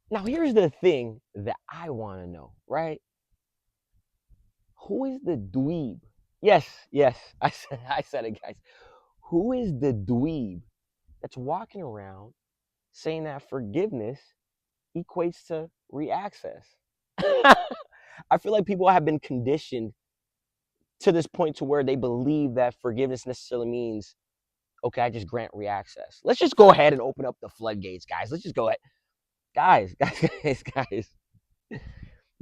Now, here's the thing that I want to know, right? Who is the dweeb? Yes, yes, I said it, guys. Who is the dweeb that's walking around saying that forgiveness equates to reaccess? I feel like people have been conditioned to this point to where they believe that forgiveness necessarily means, okay, I just grant reaccess. Let's just go ahead and open up the floodgates, guys. Let's just go ahead. Guys.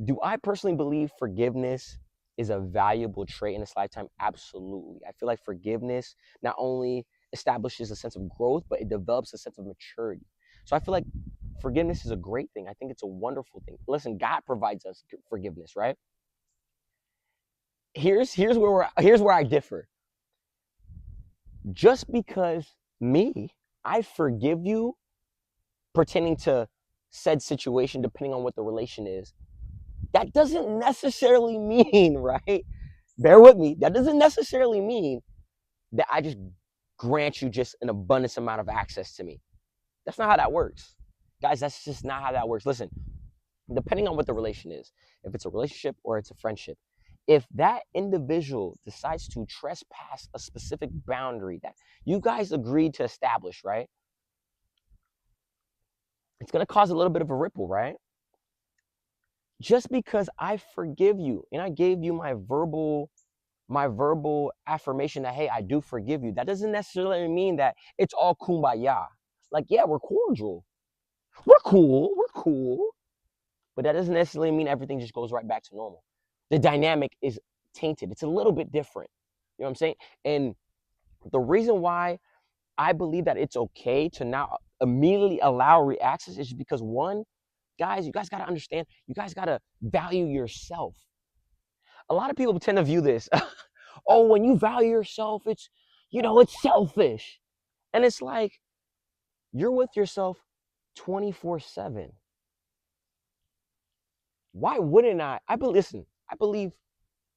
Do I personally believe forgiveness is a valuable trait in this lifetime? Absolutely. I feel like forgiveness not only establishes a sense of growth, but it develops a sense of maturity. So I feel like forgiveness is a great thing. I think it's a wonderful thing. Listen, God provides us forgiveness, right? Here's where I differ. Just because me, I forgive you pertaining to said situation, depending on what the relation is, that doesn't necessarily mean, right? Bear with me. That doesn't necessarily mean that I just grant you just an abundance amount of access to me. That's not how that works. Guys, that's just not how that works. Listen, depending on what the relation is, if it's a relationship or it's a friendship, if that individual decides to trespass a specific boundary that you guys agreed to establish, right? It's going to cause a little bit of a ripple, right? Just because I forgive you and I gave you my verbal affirmation that, hey, I do forgive you, that doesn't necessarily mean that it's all kumbaya. Like, yeah, we're cordial, we're cool, but that doesn't necessarily mean everything just goes right back to normal. The dynamic is tainted. It's a little bit different. You know what I'm saying? And the reason why I believe that it's okay to not immediately allow reactions is because, one, guys, you guys got to understand, you guys got to value yourself. A lot of people tend to view this, oh, when you value yourself, it's selfish. And it's like, you're with yourself 24/7. Why wouldn't listen, I believe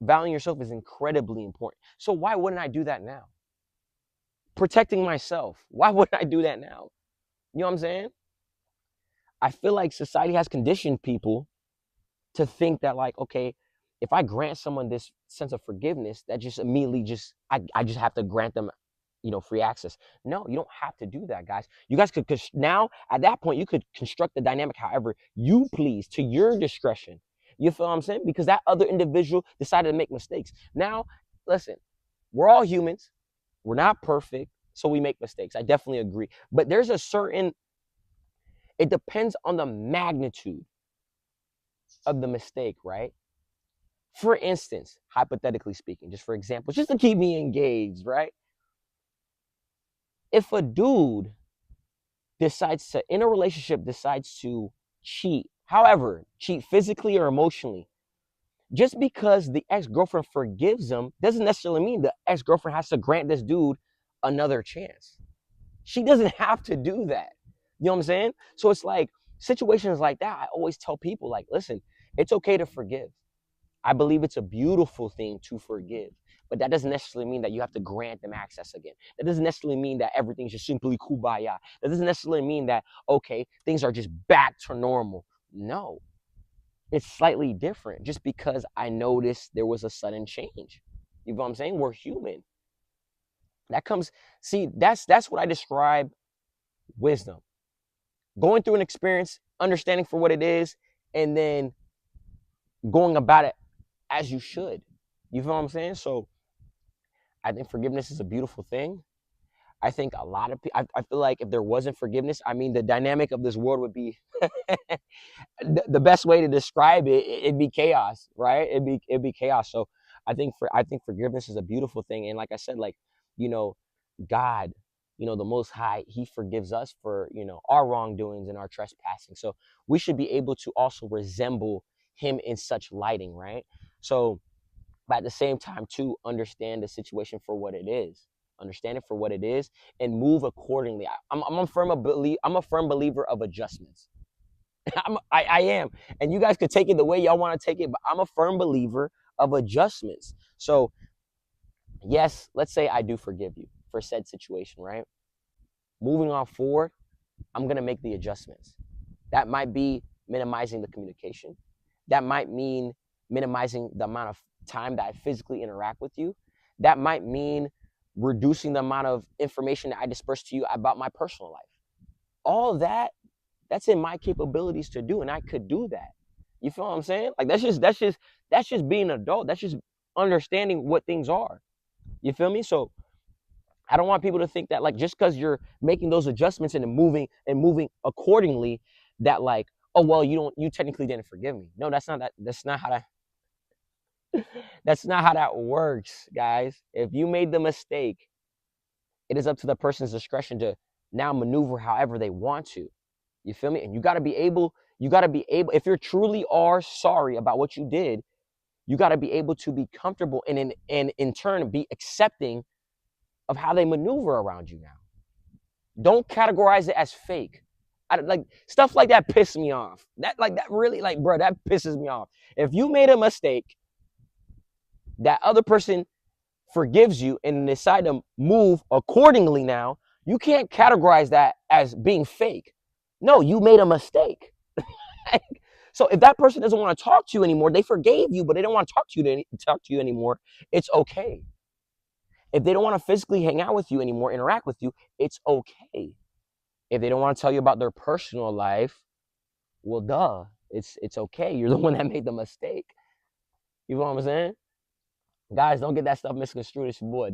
valuing yourself is incredibly important. So why wouldn't I do that now? Protecting myself. Why wouldn't I do that now? You know what I'm saying? I feel like society has conditioned people to think that, like, okay, if I grant someone this sense of forgiveness, that just immediately I just have to grant them, free access. No, you don't have to do that, guys. You guys could, cause now at that point you could construct the dynamic however you please to your discretion. You feel what I'm saying? Because that other individual decided to make mistakes. Now, listen, we're all humans. We're not perfect, so we make mistakes. I definitely agree. But it depends on the magnitude of the mistake, right? For instance, hypothetically speaking, just for example, just to keep me engaged, right? If a dude in a relationship, decides to cheat, however, cheat physically or emotionally, just because the ex-girlfriend forgives him doesn't necessarily mean the ex-girlfriend has to grant this dude another chance. She doesn't have to do that. You know what I'm saying? So it's like situations like that, I always tell people, like, listen, it's okay to forgive. I believe it's a beautiful thing to forgive, but that doesn't necessarily mean that you have to grant them access again. That doesn't necessarily mean that everything's just simply kumbaya. That doesn't necessarily mean that, okay, things are just back to normal. No, it's slightly different just because I noticed there was a sudden change. You know what I'm saying? We're human. That comes, see, that's what I describe wisdom. Going through an experience, understanding for what it is, and then going about it as you should. You feel what I'm saying? So I think forgiveness is a beautiful thing. I think a lot of people, I feel like if there wasn't forgiveness, I mean, the dynamic of this world would be the best way to describe it'd be chaos, right? It'd be chaos. So I think forgiveness is a beautiful thing. And like I said, like, you know, God, the Most High, He forgives us for, our wrongdoings and our trespassing. So we should be able to also resemble Him in such lighting, right? So, but at the same time, to understand the situation for what it is, understand it for what it is, and move accordingly. I'm a firm believer of adjustments. I am, and you guys could take it the way y'all want to take it, but I'm a firm believer of adjustments. So, yes, let's say I do forgive you for said situation, right? Moving on forward, I'm gonna make the adjustments. That might be minimizing the communication. That might mean minimizing the amount of time that I physically interact with you. That might mean reducing the amount of information that I disperse to you about my personal life. All of that, that's in my capabilities to do, and I could do that. You feel what I'm saying? Like that's just being an adult. That's just understanding what things are. You feel me? So I don't want people to think that like just because you're making those adjustments and moving accordingly, that like, oh well, you technically didn't forgive me. No, that's not how that works, guys. If you made the mistake, it is up to the person's discretion to now maneuver however they want to. You feel me? And you gotta be able, if you truly are sorry about what you did, you gotta be able to be comfortable and in turn be accepting of how they maneuver around you now. Don't categorize it as fake. Like stuff like that pisses me off. That really, like, bro, that pisses me off. If you made a mistake, that other person forgives you and decide to move accordingly now, you can't categorize that as being fake. No, you made a mistake. So if that person doesn't want to talk to you anymore, they forgave you, but they don't want to talk to you anymore, it's okay. If they don't want to physically hang out with you anymore, interact with you, it's okay. If they don't want to tell you about their personal life, well, duh, it's okay. You're the one that made the mistake. You know what I'm saying? Guys, don't get that stuff misconstrued. It's your boy.